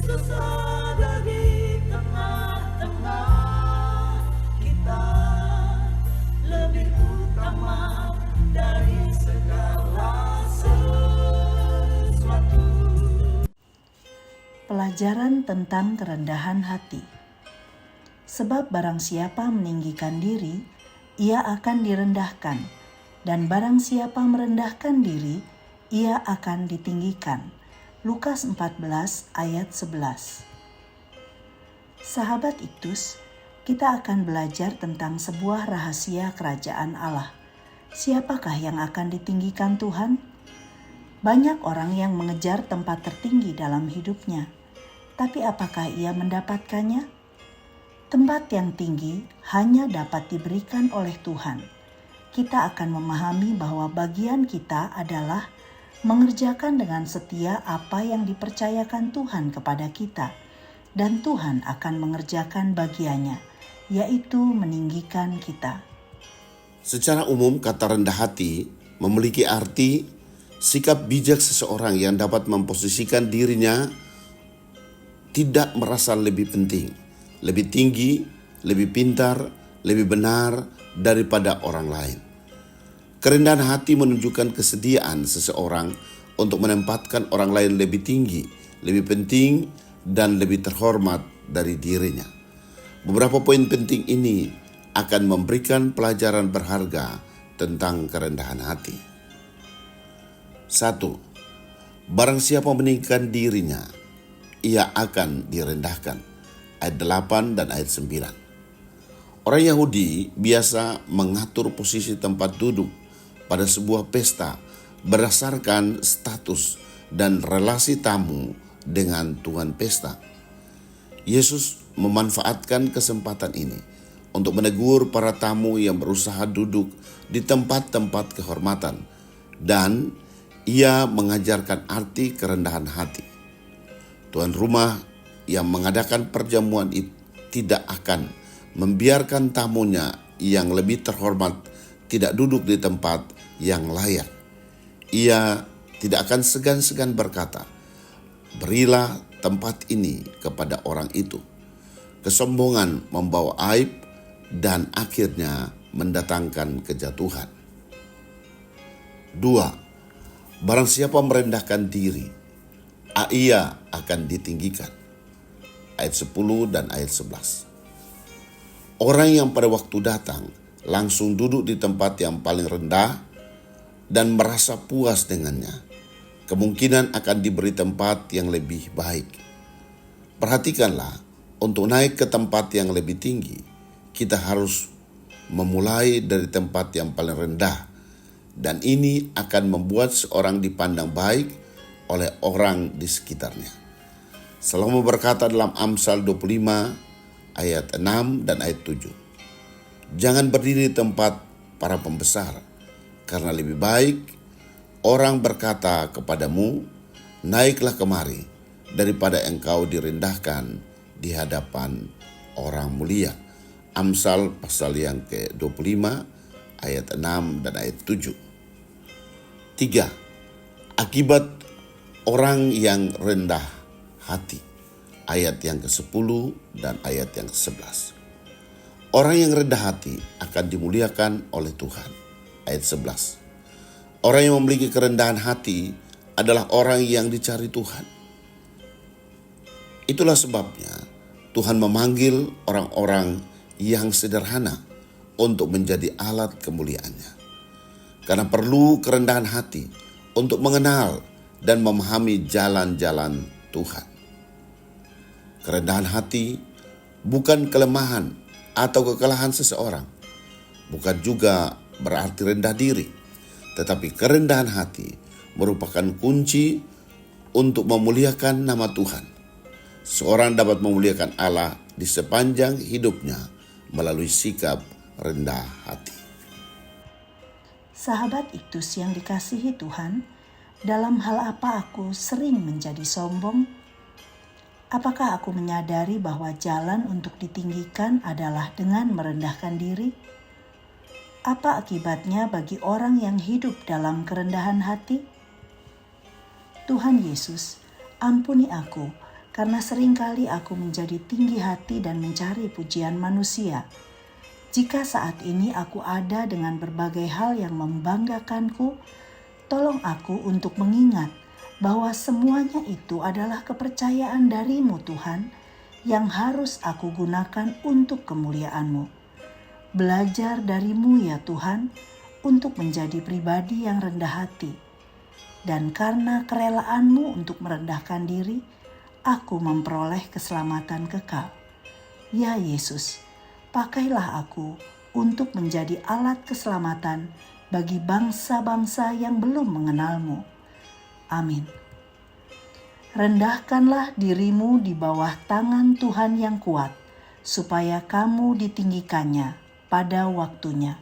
Yesus ada di tengah-tengah kita, lebih utama dari segala sesuatu. Pelajaran tentang kerendahan hati. Sebab barang siapa meninggikan diri, ia akan direndahkan, dan barang siapa merendahkan diri, ia akan ditinggikan. Lukas 14 ayat 11. Sahabat Iktus, kita akan belajar tentang sebuah rahasia kerajaan Allah. Siapakah yang akan ditinggikan Tuhan? Banyak orang yang mengejar tempat tertinggi dalam hidupnya, tapi apakah ia mendapatkannya? Tempat yang tinggi hanya dapat diberikan oleh Tuhan. Kita akan memahami bahwa bagian kita adalah mengerjakan dengan setia apa yang dipercayakan Tuhan kepada kita, dan Tuhan akan mengerjakan bagiannya, yaitu meninggikan kita. Secara umum, kata rendah hati memiliki arti sikap bijak seseorang yang dapat memposisikan dirinya tidak merasa lebih penting, lebih tinggi, lebih pintar, lebih benar daripada orang lain. Kerendahan hati menunjukkan kesediaan seseorang untuk menempatkan orang lain lebih tinggi, lebih penting, dan lebih terhormat dari dirinya. Beberapa poin penting ini akan memberikan pelajaran berharga tentang kerendahan hati. 1. Barang siapa meninggikan dirinya, ia akan direndahkan. Ayat 8 dan ayat 9. Orang Yahudi biasa mengatur posisi tempat duduk pada sebuah pesta berdasarkan status dan relasi tamu dengan tuan pesta. Yesus memanfaatkan kesempatan ini untuk menegur para tamu yang berusaha duduk di tempat-tempat kehormatan, dan ia mengajarkan arti kerendahan hati. Tuan rumah yang mengadakan perjamuan itu tidak akan membiarkan tamunya yang lebih terhormat tidak duduk di tempat yang layak. Ia tidak akan segan-segan berkata, "Berilah tempat ini kepada orang itu." Kesombongan membawa aib dan akhirnya mendatangkan kejatuhan. 2. Barang siapa merendahkan diri, ia akan ditinggikan. Ayat 10 dan ayat 11. Orang yang pada waktu datang langsung duduk di tempat yang paling rendah dan merasa puas dengannya, kemungkinan akan diberi tempat yang lebih baik. Perhatikanlah, untuk naik ke tempat yang lebih tinggi, kita harus memulai dari tempat yang paling rendah, dan ini akan membuat seorang dipandang baik oleh orang di sekitarnya. Salomo berkata dalam Amsal 25 ayat 6 dan ayat 7. Jangan berdiri di tempat para pembesar, karena lebih baik orang berkata kepadamu, naiklah kemari, daripada engkau direndahkan di hadapan orang mulia. Amsal pasal yang ke-25 ayat 6 dan ayat 7. 3. Akibat orang yang rendah hati. Ayat yang ke-10 dan ayat yang ke-11. Orang yang rendah hati akan dimuliakan oleh Tuhan. Ayat 11. Orang yang memiliki kerendahan hati adalah orang yang dicari Tuhan. Itulah sebabnya Tuhan memanggil orang-orang yang sederhana untuk menjadi alat kemuliaannya. Karena perlu kerendahan hati untuk mengenal dan memahami jalan-jalan Tuhan. Kerendahan hati bukan kelemahan atau kekalahan seseorang, bukan juga berarti rendah diri, tetapi kerendahan hati merupakan kunci untuk memuliakan nama Tuhan. Seorang dapat memuliakan Allah di sepanjang hidupnya melalui sikap rendah hati. Sahabat Iktus yang dikasihi Tuhan, dalam hal apa aku sering menjadi sombong? Apakah aku menyadari bahwa jalan untuk ditinggikan adalah dengan merendahkan diri? Apa akibatnya bagi orang yang hidup dalam kerendahan hati? Tuhan Yesus, ampuni aku karena seringkali aku menjadi tinggi hati dan mencari pujian manusia. Jika saat ini aku ada dengan berbagai hal yang membanggakanku, tolong aku untuk mengingat bahwa semuanya itu adalah kepercayaan darimu Tuhan, yang harus aku gunakan untuk kemuliaan-Mu. Belajar darimu ya Tuhan, untuk menjadi pribadi yang rendah hati. Dan karena kerelaanmu untuk merendahkan diri, aku memperoleh keselamatan kekal. Ya Yesus, pakailah aku untuk menjadi alat keselamatan bagi bangsa-bangsa yang belum mengenal-Mu. Amin. Rendahkanlah dirimu di bawah tangan Tuhan yang kuat, supaya kamu ditinggikannya pada waktunya.